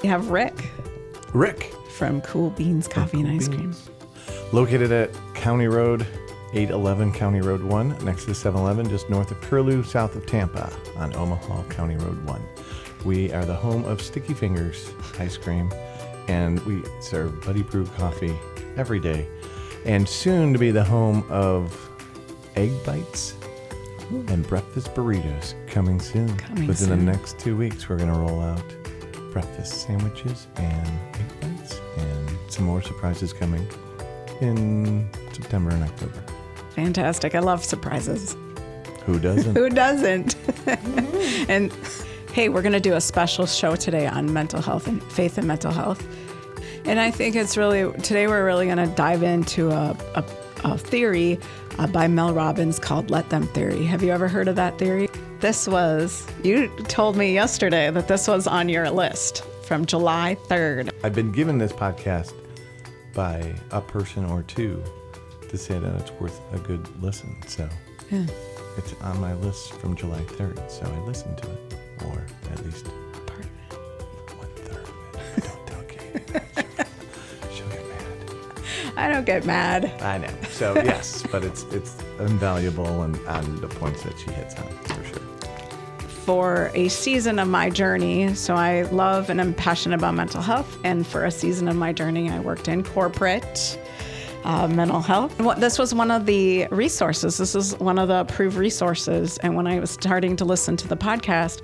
We have Rick from Cool Beans Coffee and Ice Cream. Located at County Road 811, County Road 1, next to 7-Eleven, just north of Curlew, south of Tampa, on Omaha County Road 1. We are the home of Sticky Fingers ice cream, and we serve Buddy Brew coffee every day, and soon to be the home of Egg Bites and breakfast burritos coming soon. Within the next 2 weeks, we're going to roll out breakfast sandwiches and egg bites, and some more surprises coming in September and October. Fantastic. I love surprises. Who doesn't? Who doesn't? And hey, we're going to do a special show today on mental health and faith and mental health. And I think today we're really going to dive into a theory by Mel Robbins called Let Them Theory. Have you ever heard of that theory? You told me yesterday that this was on your list from July 3rd. I've been given this podcast by a person or two to say that it's worth a good listen. So it's on my list from July 3rd. So I listened to it, or at least part of it. 1/3 of it. Don't tell Kate. She'll get mad. I don't get mad. I know. So yes, but it's invaluable and on the points that she hits on, for sure. For a season of my journey, so I love and am passionate about mental health, and for a season of my journey, I worked in corporate mental health. This was one of the resources. This is one of the approved resources, and when I was starting to listen to the podcast,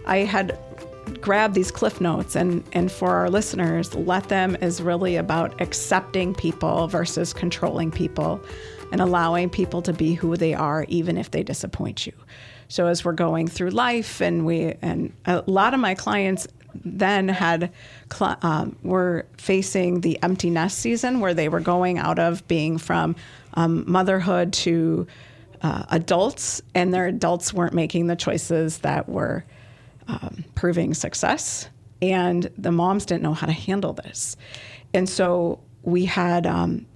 I had grabbed these cliff notes, and for our listeners, Let Them is really about accepting people versus controlling people and allowing people to be who they are, even if they disappoint you. So as we're going through life, and a lot of my clients then were facing the empty nest season, where they were going out of being from motherhood to adults, and their adults weren't making the choices that were proving success, and the moms didn't know how to handle this. And so we had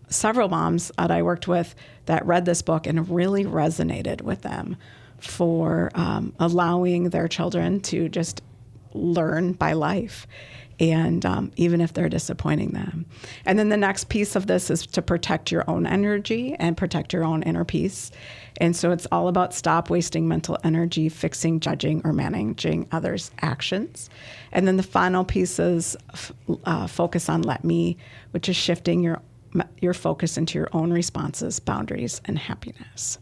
several moms that I worked with that read this book and really resonated with them for allowing their children to just learn by life, and even if they're disappointing them. And then the next piece of this is to protect your own energy and protect your own inner peace. And so it's all about stop wasting mental energy fixing, judging, or managing others' actions. And then the final piece is focus on Let Me, which is shifting your focus into your own responses, boundaries, and happiness.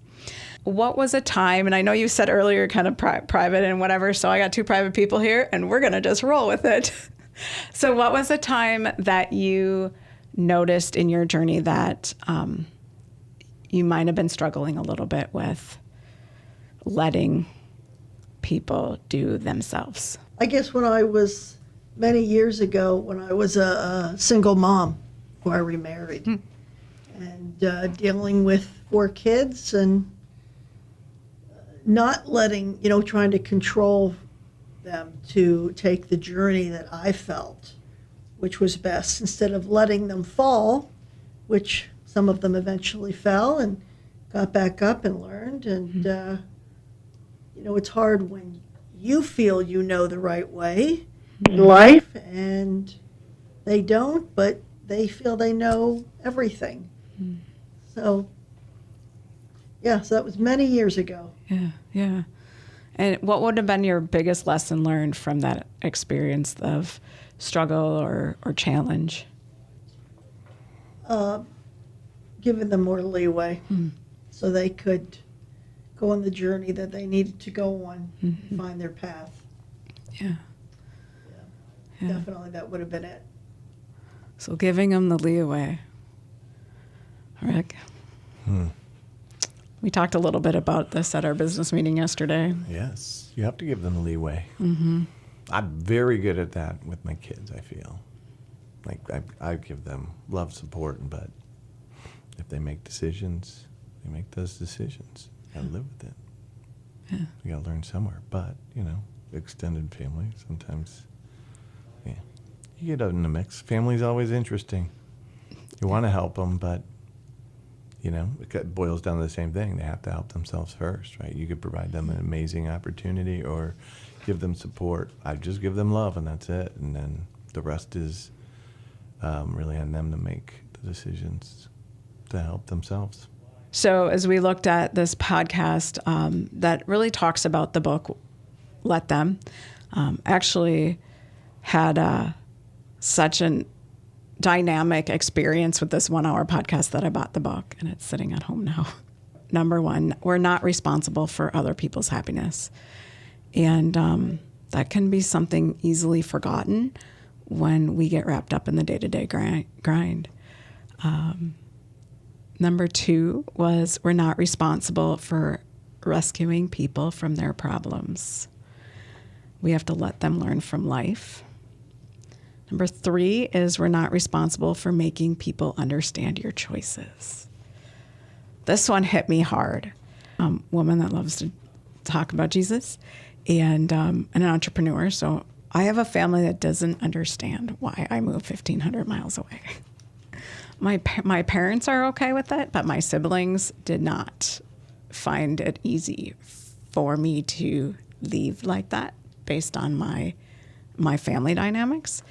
What was a time, and I know you said earlier kind of private and whatever, so I got two private people here, and we're going to just roll with it. So what was a time that you noticed in your journey that you might have been struggling a little bit with letting people do themselves? I guess when I was, many years ago, when I was a single mom before I remarried, and dealing with 4 kids and not letting, trying to control them to take the journey that I felt, which was best, instead of letting them fall, which some of them eventually fell and got back up and learned. And, it's hard when you feel you know the right way in life and they don't, but they feel they know everything. So that was many years ago. Yeah. And what would have been your biggest lesson learned from that experience of struggle or challenge? Giving them more leeway so they could go on the journey that they needed to go on and find their path. Yeah. Definitely that would have been it. So giving them the leeway. Rick? We talked a little bit about this at our business meeting yesterday. Yes, you have to give them leeway. I'm very good at that with my kids, I feel. Like, I give them love, support, but if they make decisions, they make those decisions. You gotta live with it. You gotta learn somewhere. But, extended family, sometimes, you get out in the mix. Family's always interesting. You want to help them, but it boils down to the same thing. They have to help themselves first, right? You could provide them an amazing opportunity or give them support. I just give them love, and that's it. And then The rest is really on them to make the decisions to help themselves. So as we looked at this podcast that really talks about the book, Let Them, actually had such a dynamic experience with this 1 hour podcast that I bought the book, and it's sitting at home now. Number one, we're not responsible for other people's happiness. And that can be something easily forgotten when we get wrapped up in the day-to-day grind. Number two was we're not responsible for rescuing people from their problems. We have to let them learn from life. Number three is we're not responsible for making people understand your choices. This one hit me hard. Woman that loves to talk about Jesus and an entrepreneur. So I have a family that doesn't understand why I moved 1,500 miles away. My parents are okay with it, but my siblings did not find it easy for me to leave like that based on my family dynamics.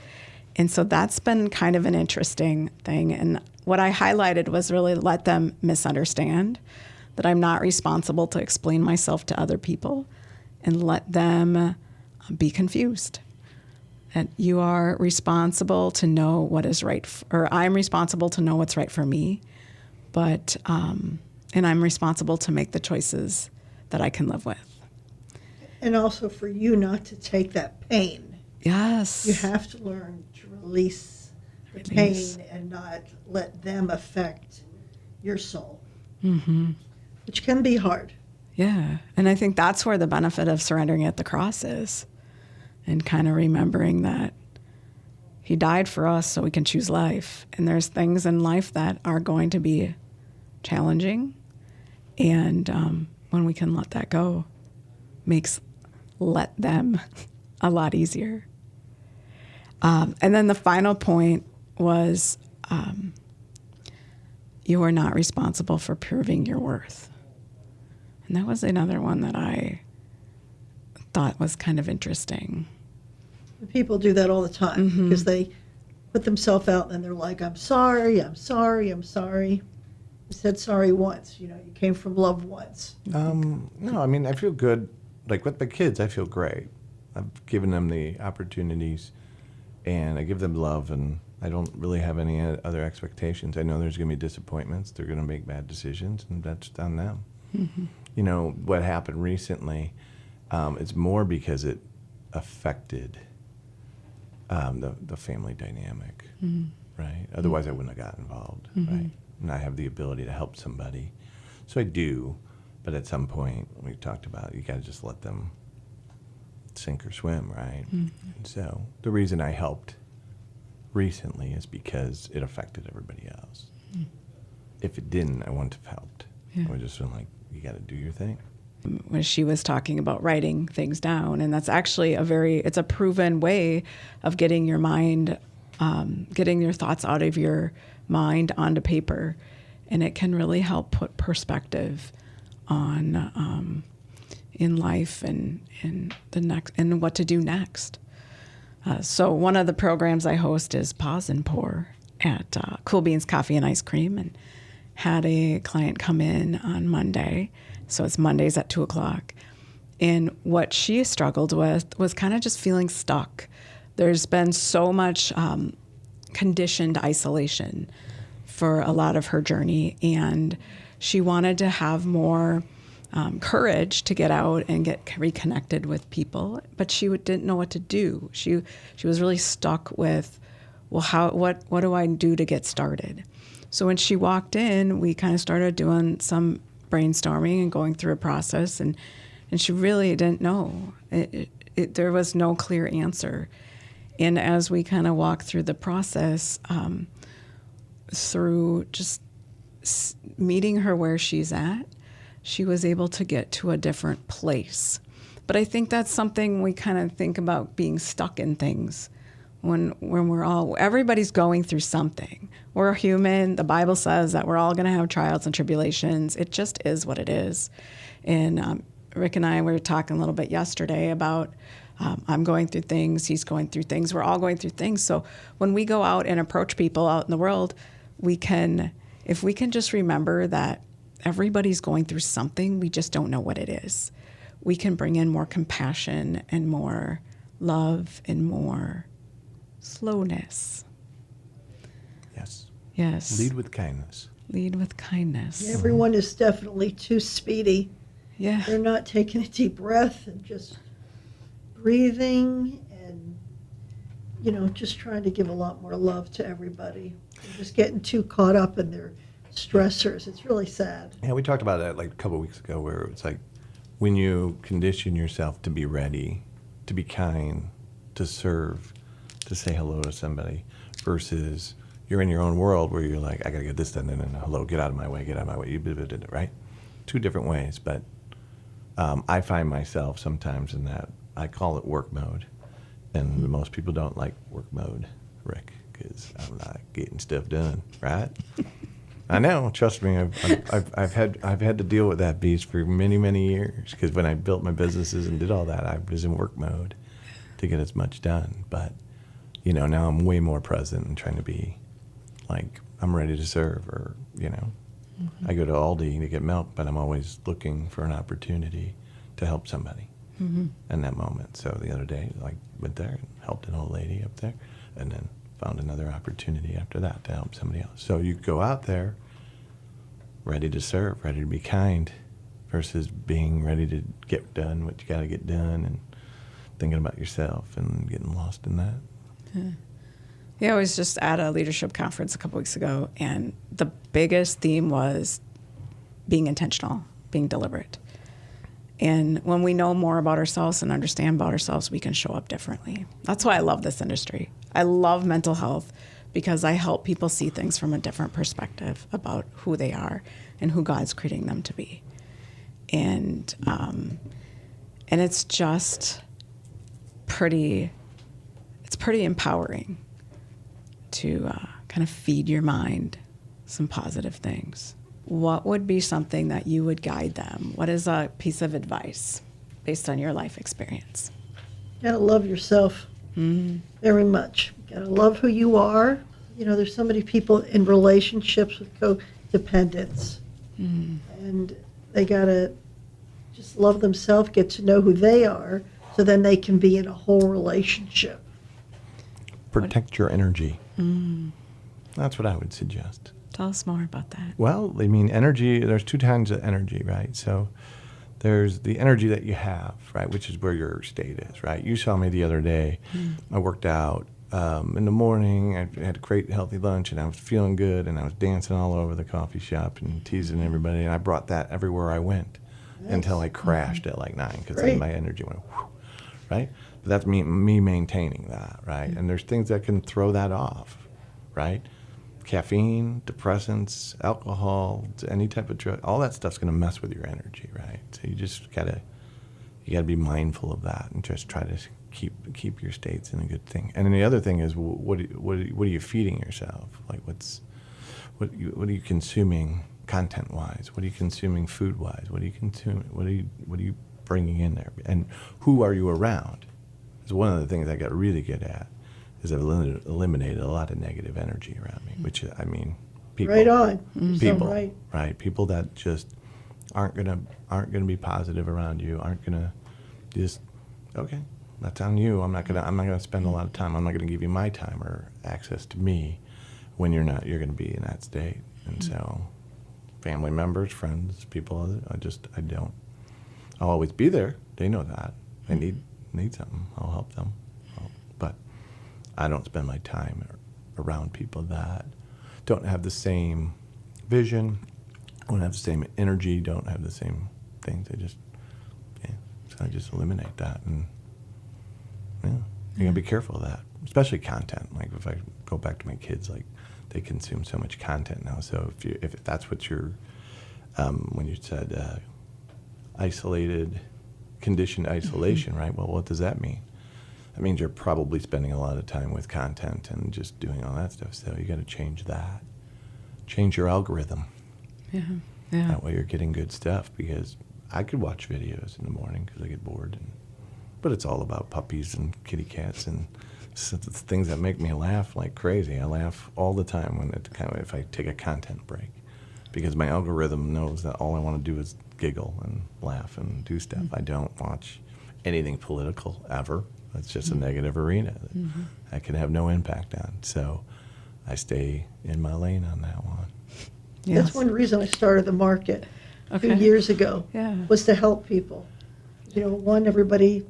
And so that's been kind of an interesting thing. And what I highlighted was really let them misunderstand that I'm not responsible to explain myself to other people, and let them be confused. And you are responsible to know what is right, or I'm responsible to know what's right for me, but and I'm responsible to make the choices that I can live with. And also for you not to take that pain. Yes. You have to learn to release the pain and not let them affect your soul, which can be hard. Yeah. And I think that's where the benefit of surrendering at the cross is, and kind of remembering that he died for us so we can choose life. And there's things in life that are going to be challenging. And when we can let that go, makes let them a lot easier. And then the final point was you are not responsible for proving your worth. And that was another one that I thought was kind of interesting. People do that all the time because they put themselves out and they're like, I'm sorry, I'm sorry, I'm sorry. You said sorry once, you came from love once. No, I mean, I feel good. Like with my kids, I feel great. I've given them the opportunities and I give them love, and I don't really have any other expectations. I know there's going to be disappointments. They're going to make bad decisions, and that's on them. What happened recently, it's more because it affected the family dynamic, right? Otherwise, I wouldn't have got involved, right? And I have the ability to help somebody. So I do, but at some point, we talked about, you got to just let them sink or swim, right? And so the reason I helped recently is because it affected everybody else. If it didn't, I wouldn't have helped. I would just been like, you got to do your thing. When she was talking about writing things down, and that's actually it's a proven way of getting your mind, getting your thoughts out of your mind onto paper, and it can really help put perspective on in life and the next and what to do next. So one of the programs I host is Pause and Pour at Cool Beans Coffee and Ice Cream, and had a client come in on Monday. So it's Mondays at 2:00. And what she struggled with was kind of just feeling stuck. There's been so much conditioned isolation for a lot of her journey, and she wanted to have more courage to get out and get reconnected with people, but she didn't know what to do. She was really stuck with, well, what do I do to get started? So when she walked in, we kind of started doing some brainstorming and going through a process, and she really didn't know. There was no clear answer. And as we kind of walked through the process, through just meeting her where she's at, she was able to get to a different place. But I think that's something we kind of think about, being stuck in things. When everybody's going through something. We're human. The Bible says that we're all going to have trials and tribulations. It just is what it is. And Rick and I were talking a little bit yesterday about I'm going through things. He's going through things. We're all going through things. So when we go out and approach people out in the world, if we can just remember that everybody's going through something, we just don't know what it is. We can bring in more compassion and more love and more slowness. Yes. Yes. Lead with kindness. Lead with kindness. Everyone is definitely too speedy. Yeah. They're not taking a deep breath and just breathing and, just trying to give a lot more love to everybody. They're just getting too caught up in their stressors. It's really sad. Yeah, we talked about that like a couple of weeks ago, where it's like when you condition yourself to be ready, to be kind, to serve, to say hello to somebody, versus you're in your own world where you're like, I got to get this done, and hello, get out of my way, right? Two different ways, but I find myself sometimes in that, I call it work mode, and most people don't like work mode, Rick, because I'm not getting stuff done, right? I know, trust me, I've had to deal with that beast for many, many years, because when I built my businesses and did all that, I was in work mode to get as much done, but now I'm way more present and trying to be like, I'm ready to serve, or, I go to Aldi to get milk, but I'm always looking for an opportunity to help somebody in that moment. So the other day, I went there and helped an old lady up there, and then found another opportunity after that to help somebody else. So you go out there ready to serve, ready to be kind, versus being ready to get done what you got to get done and thinking about yourself and getting lost in that. Yeah, I was just at a leadership conference a couple weeks ago, and the biggest theme was being intentional, being deliberate. And when we know more about ourselves and understand about ourselves, we can show up differently. That's why I love this industry. I love mental health because I help people see things from a different perspective about who they are and who God's creating them to be. And it's just pretty empowering to kind of feed your mind some positive things. What would be something that you would guide them? What is a piece of advice based on your life experience? You gotta love yourself very much. You gotta love who you are. There's so many people in relationships with codependence, and they gotta just love themselves, get to know who they are, so then they can be in a whole relationship. Protect your energy. That's what I would suggest. Tell us more about that. Well, energy, there's two kinds of energy, right? So there's the energy that you have, right, which is where your state is, right? You saw me the other day. I worked out in the morning. I had a great, healthy lunch, and I was feeling good, and I was dancing all over the coffee shop and teasing everybody, and I brought that everywhere I went until I crashed at like 9, because then my energy went, whew, right? But that's me maintaining that, right? And there's things that can throw that off, right? Caffeine, depressants, alcohol, any type of drug, all that stuff's going to mess with your energy, right? So you just gotta be mindful of that and just try to keep your states in a good thing. And then the other thing is, what are you feeding yourself? Like what are you consuming content-wise? What are you consuming food-wise? What are you consuming? What are you bringing in there? And who are you around? It's one of the things I got really good at. Is I've eliminated a lot of negative energy around me, which, people. Right on. People, So right? People that just aren't gonna be positive around you, aren't gonna just, okay, that's on you. I'm not gonna spend a lot of time. I'm not gonna give you my time or access to me when you're gonna be in that state. And so, family members, friends, people, I don't. I'll always be there. They know that. They need something. I'll help them. But I don't spend my time around people that don't have the same vision, don't have the same energy, don't have the same things. So I just eliminate that. And you gotta be careful of that, especially content. Like if I go back to my kids, like they consume so much content now. So if that's what you're, when you said conditioned isolation, right? Well, what does that mean? That means you're probably spending a lot of time with content and just doing all that stuff. So you got to change that. Change your algorithm. Yeah. That way you're getting good stuff, because I could watch videos in the morning because I get bored and but it's all about puppies and kitty cats and things that make me laugh like crazy. I laugh all the time when if I take a content break, because my algorithm knows that all I want to do is giggle and laugh and do stuff. I don't watch anything political ever. It's just a negative arena that I can have no impact on. So I stay in my lane on that one. Yes. That's one reason I started the market a few Okay. years ago, Yeah. was to help people. One, everybody's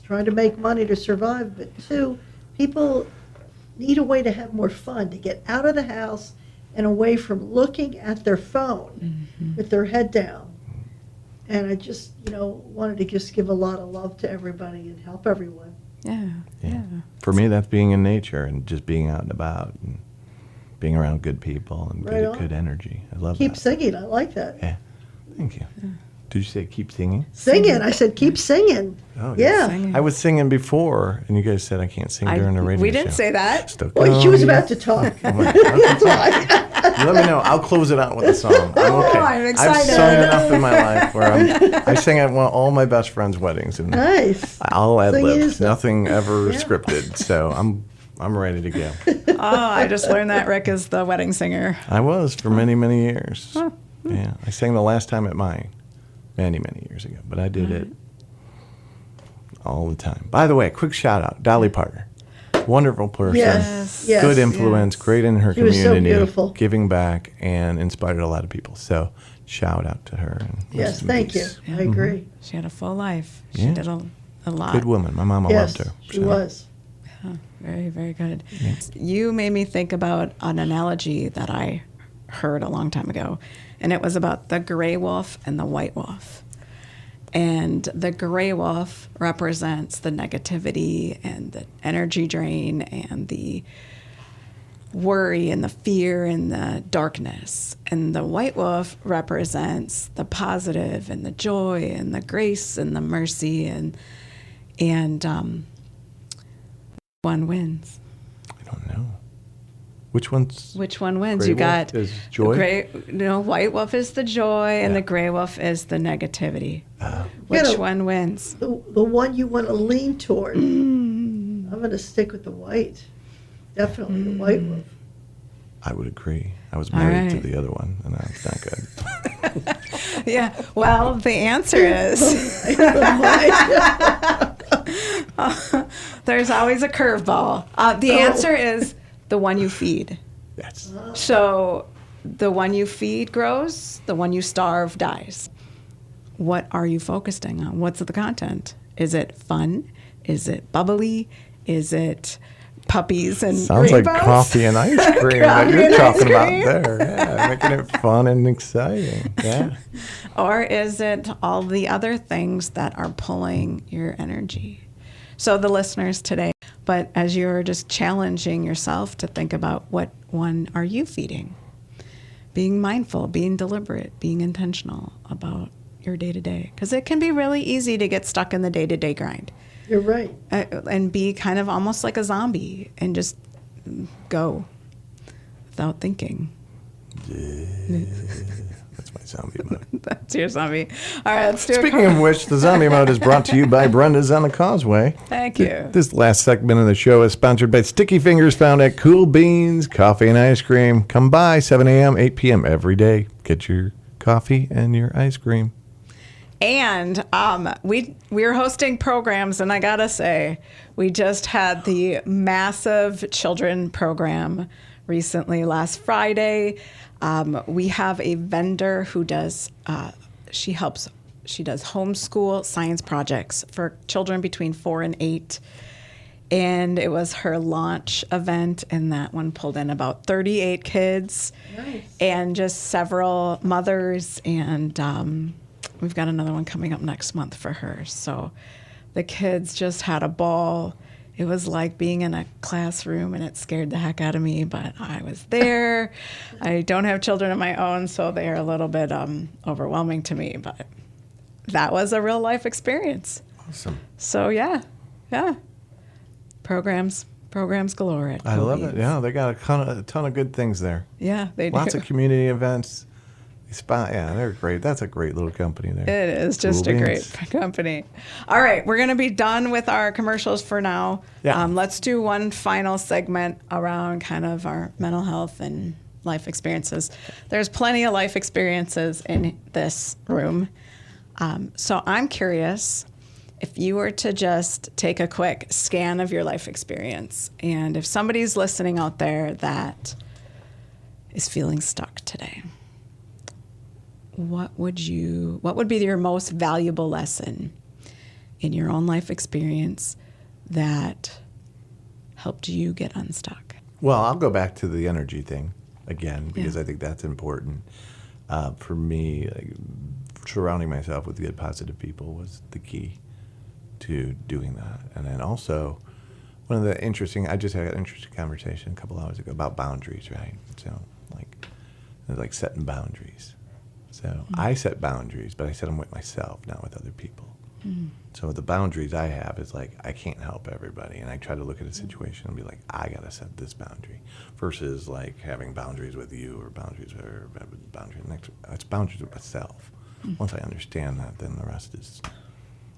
trying to make money to survive, but two, people need a way to have more fun, to get out of the house and away from looking at their phone with their head down. And I just, wanted to just give a lot of love to everybody and help everyone. Yeah. For me, that's being in nature and just being out and about and being around good people and Right on. good energy. I love Keep that. singing, I like that. Yeah, thank you. Did you say keep singing? Singing, I said keep singing. Oh, Yeah. Singing. I was singing before, and you guys said I can't sing during the radio We show. didn't say that. Still Well, she was going. about to talk. Oh my God. That's why. You let me know. I'll close it out with a song. I'm okay. I'm I've excited. sung enough in my life where I sing at all my best friends' weddings, and Nice. I'll ad Singing lib. is- Nothing ever Yeah. scripted, so I'm ready to go. Oh, I just learned that Rick is the wedding singer. I was for many, many years. Yeah, I sang the last time at mine many, many years ago, but I did it all the time. By the way, quick shout out, Dolly Parton. Wonderful person. Yes. Yes. Good influence, Yes. great in her She was so community, beautiful. giving back, and inspired a lot of people. So shout out to her. And Yes, rest in thank you. peace. I agree. She had a full life. She Yeah. did a lot. Good woman. My mama Yes, loved her. she so. was. Very, very good. You made me think about an analogy that I heard a long time ago, and it was about the gray wolf and the white wolf. And the gray wolf represents the negativity and the energy drain and the worry and the fear and the darkness. And the white wolf represents the positive and the joy and the grace and the mercy and one wins. I don't know. Which one's Which one wins? Gray You wolf got is joy? white wolf is the joy and Yeah. the gray wolf is the negativity. Which You know, one wins? The one you want to lean toward. I'm going to stick with the white. Definitely the white wolf. I would agree. I was All married to right. the other one, and that's not good. Yeah. Well, the answer is there's always a curveball. The answer is the one you feed. Yes. So the one you feed grows, the one you starve dies. What are you focusing on? What's the content? Is it fun? Is it bubbly? Is it puppies and Sounds like rainbows? coffee and ice cream that Coffee you're and ice talking about cream. there. Yeah, making it fun and exciting. Yeah. Or is it all the other things that are pulling your energy? So the listeners today, but as you're just challenging yourself to think about what one are you feeding? Being mindful, being deliberate, being intentional about your day-to-day. Because it can be really easy to get stuck in the day-to-day grind You're right. and be kind of almost like a zombie and just go without thinking. That's my zombie mode. That's your zombie. All right, let's do Speaking of which, the zombie mode is brought to you by Brenda's on the Causeway. Thank you. This last segment of the show is sponsored by Sticky Fingers, found at Cool Beans Coffee and Ice Cream. Come by 7 a.m., 8 p.m. every day. Get your coffee and your ice cream. And we're hosting programs, and I gotta say, we just had the massive children program recently last Friday. We have a vendor who does she does homeschool science projects for children between 4 and 8. And it was her launch event, and that one pulled in about 38 kids. Nice. And just several mothers, and we've got another one coming up next month for her. So the kids just had a ball. It was like being in a classroom, and it scared the heck out of me, but I was there. I don't have children of my own, so they are a little bit overwhelming to me, but that was a real life experience. Awesome. So yeah. Programs galore at I Cool love it. Beans. Yeah, they got a ton of good things there. Yeah, they do. Lots of community events, Yeah, they're great. That's a great little company there. It is just Cool a beans. great company. All right, we're going to be done with our commercials for now. Yeah. Let's do one final segment around kind of our mental health and life experiences. There's plenty of life experiences in this room. So I'm curious if you were to just take a quick scan of your life experience, and if somebody's listening out there that is feeling stuck today, what would be your most valuable lesson in your own life experience that helped you get unstuck? Well, I'll go back to the energy thing again because I think that's important. For me, surrounding myself with good, positive people was the key to doing that. And then also, I just had an interesting conversation a couple hours ago about boundaries, right? So, like setting boundaries. So I set boundaries, but I set them with myself, not with other people. So the boundaries I have is like, I can't help everybody. And I try to look at a situation and be like, I got to set this boundary versus like having boundaries with you or boundaries next. It's boundaries with myself. Once I understand that, then the rest is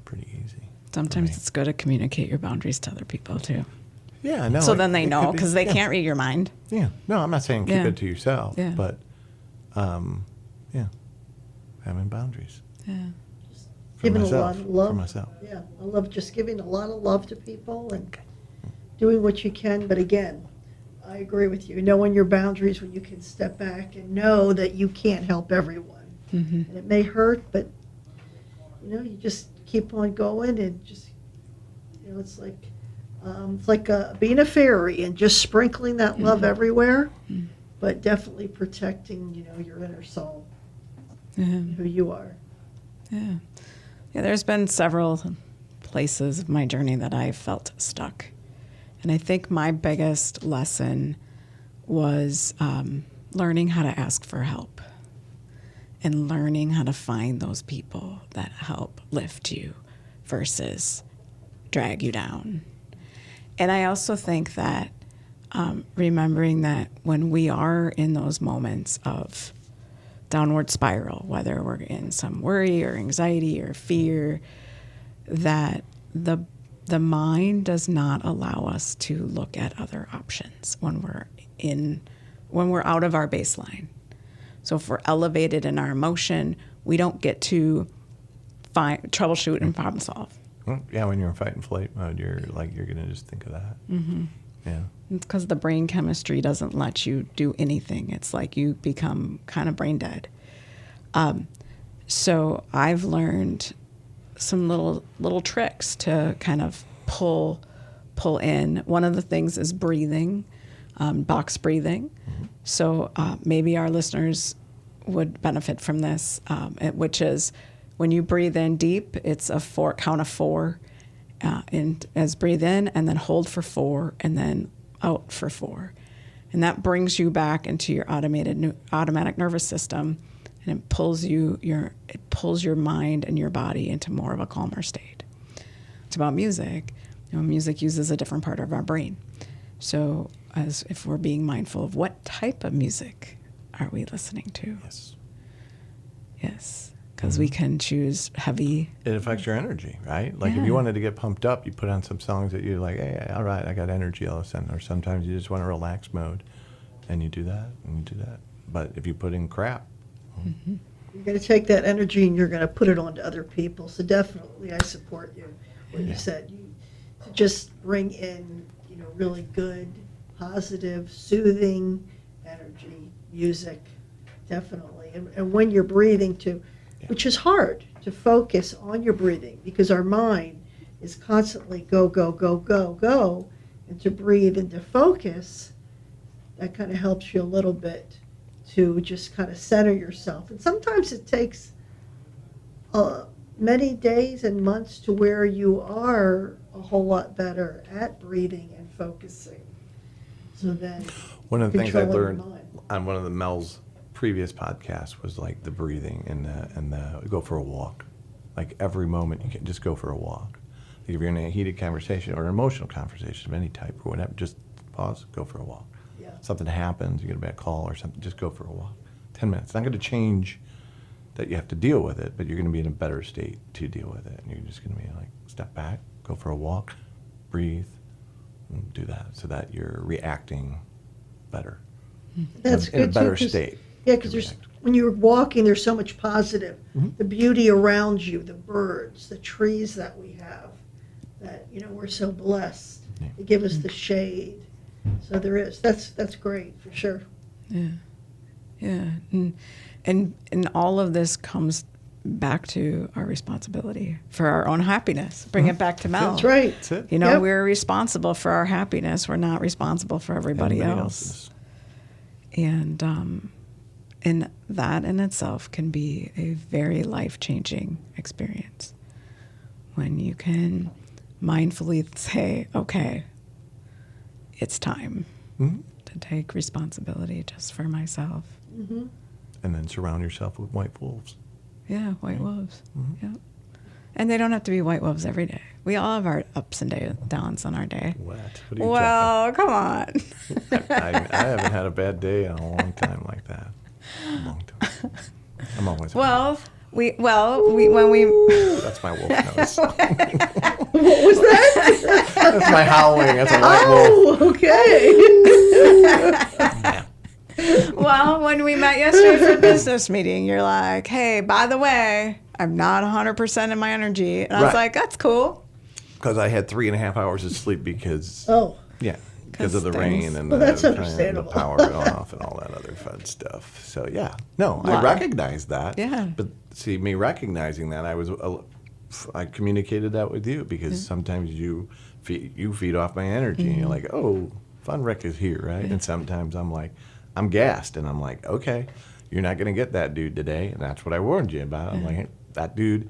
pretty easy. Sometimes it's good to communicate your boundaries to other people too. Yeah, no. So then they it know could be- because they can't read your mind. Yeah. No, I'm not saying keep Yeah. it to yourself, Yeah. but having boundaries. Yeah. For Giving myself, a lot of love. For myself. Yeah, I love just giving a lot of love to people and doing what you can. But again, I agree with you. Knowing your boundaries when you can step back and know that you can't help everyone. And it may hurt, but you just keep on going and just it's like being a fairy and just sprinkling that love everywhere, but definitely protecting your inner soul, who you are. Yeah. Yeah, there's been several places of my journey that I felt stuck. And I think my biggest lesson was learning how to ask for help and learning how to find those people that help lift you versus drag you down. And I also think that remembering that when we are in those moments of downward spiral, whether we're in some worry or anxiety or fear, that the mind does not allow us to look at other options when we're out of our baseline. So if we're elevated in our emotion, we don't get to troubleshoot and problem solve. Well, yeah, when you're in fight and flight mode, you're going to just think of that. Yeah. It's because the brain chemistry doesn't let you do anything. It's like you become kind of brain dead. So I've learned some little tricks to kind of pull in. One of the things is breathing, box breathing. So maybe our listeners would benefit from this, which is when you breathe in deep, it's a count of 4, and as breathe in and then hold for 4 and then out for 4. And that brings you back into your automatic nervous system, and it pulls your mind and your body into more of a calmer state. It's about music. Music uses a different part of our brain. So as if we're being mindful of what type of music are we listening to? Yes. Because we can choose heavy. It affects your energy, right? Like if you wanted to get pumped up, you put on some songs that you're like, hey, all right, I got energy all of a sudden. Or sometimes you just want to relax mode, and you do that, and you do that. But if you put in crap. You're going to take that energy and you're going to put it onto other people. So definitely I support you. What you said, to just bring in, really good, positive, soothing energy, music, definitely. And when you're breathing too, which is hard to focus on your breathing because our mind is constantly go, go, go, go, go. And to breathe and to focus, that kind of helps you a little bit to just kind of center yourself. And sometimes it takes many days and months to where you are a whole lot better at breathing and focusing. So then One of the things I controlling learned your mind. on one of the Mel's previous podcasts was like the breathing and the go for a walk. Like every moment you can just go for a walk. Like if you're in a heated conversation or an emotional conversation of any type or whatever, just pause, go for a walk. Yeah. Something happens, you get a bad call or something, just go for a walk. 10 minutes. It's not going to change that you have to deal with it, but you're going to be in a better state to deal with it. And you're just going to be like, step back, go for a walk, breathe, and do that so that you're reacting better. That's in a good better too, state. Yeah, because when you're walking, there's so much positive. The beauty around you, the birds, the trees that we have, that, we're so blessed. Yeah. They give us the shade. So there is. That's great, for sure. Yeah. Yeah. And all of this comes back to our responsibility for our own happiness. Bring it back to Mel. That's right. That's it. Yep. We're responsible for our happiness. We're not responsible for everybody else. And that in itself can be a very life-changing experience when you can mindfully say, okay, it's time to take responsibility just for myself. Mm-hmm. And then surround yourself with white wolves. Yeah, white wolves. Yeah. And they don't have to be white wolves every day. We all have our ups and downs on our day. What are you Well, come on. I haven't had a bad day in a long time like that. A long time. I'm always when we That's my wolf nose. What was that? That's my howling. That's a white wolf. Oh, okay. when we met yesterday for a business meeting, you're like, hey, by the way, I'm not 100% in my energy. And I was Right. like, that's cool. Because I had 3.5 hours of sleep because because of the 'Cause rain things- and Well, that's the understandable. power going off and all that other fun stuff. So yeah, no, I Wow. recognize that. Yeah. But see, me recognizing that, I communicated that with you because sometimes you feed off my energy and you're like, oh, Fun Rick is here, right? And sometimes I'm like, I'm gassed and I'm like, okay, you're not going to get that dude today. And that's what I warned you about. I'm like, that dude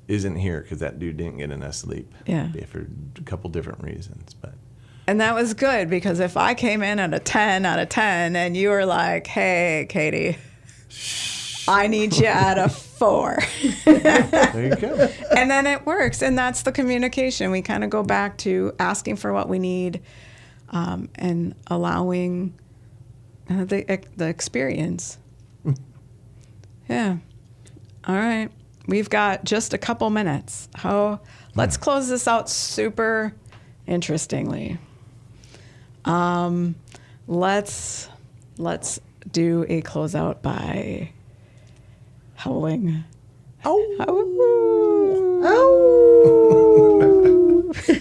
isn't here because that dude didn't get enough sleep. Yeah. For a couple different reasons, but. And that was good because if I came in at a 10 out of 10 and you were like, hey, Katie, I need you at a 4. There you go. And then it works. And that's the communication. We kind of go back to asking for what we need and allowing the experience. Yeah. All right. We've got just a couple minutes. Let's close this out super interestingly. Let's do a closeout by howling. Oh.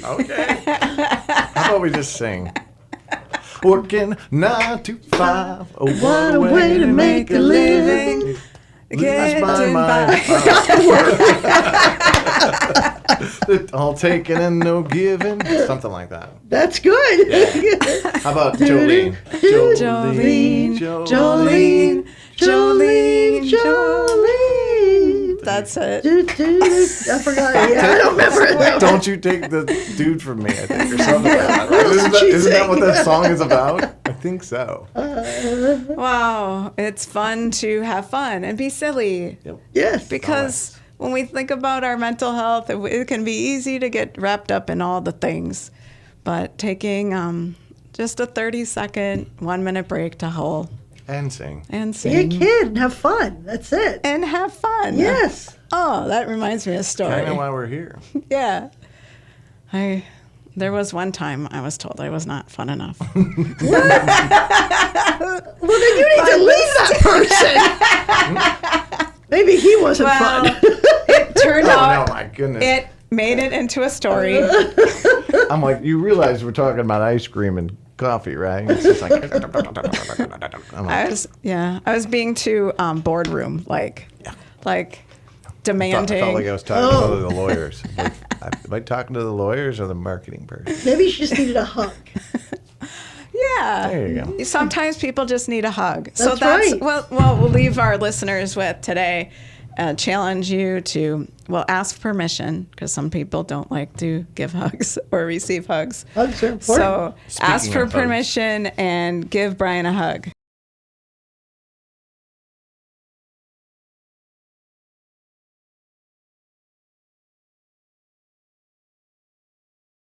Okay. How about we just sing? Working 9 to 5. Oh, What a way to make a living. Getting by. All taking and no giving. Something like that. That's good. How about Jolene? Jolene. That's it. I forgot it. Yeah, I don't remember it. Don't you take the dude from me, I think, or something like that. Right? What did she Isn't that what sing? that song is about? I think so. Wow. It's fun to have fun and be silly. Yes. Because when we think about our mental health, it can be easy to get wrapped up in all the things. But taking just a 30-second, 1-minute break to howl And sing. and Be a sing kid and have fun. That's it. and have fun. Yes. Oh, that reminds me of a story. Kind of why we're here. Yeah. There was one time I was told I was not fun enough. Well, then you need to leave that person. Maybe he wasn't Well, fun. it turned out no, my goodness. it made it into a story. I'm like, you realize we're talking about ice cream and coffee, right? It's just like, I'm like, I was being too boardroom like I demanding. felt like I was talking to the lawyers. Like, am I talking to the lawyers or the marketing person? Maybe she just needed a hug. Yeah. There you go. Sometimes people just need a hug. That's right. Well, we'll leave our listeners with today. Challenge you to, ask permission because some people don't like to give hugs or receive hugs. Hugs are important. So ask Speaking for of hugs. permission and give Brian a hug.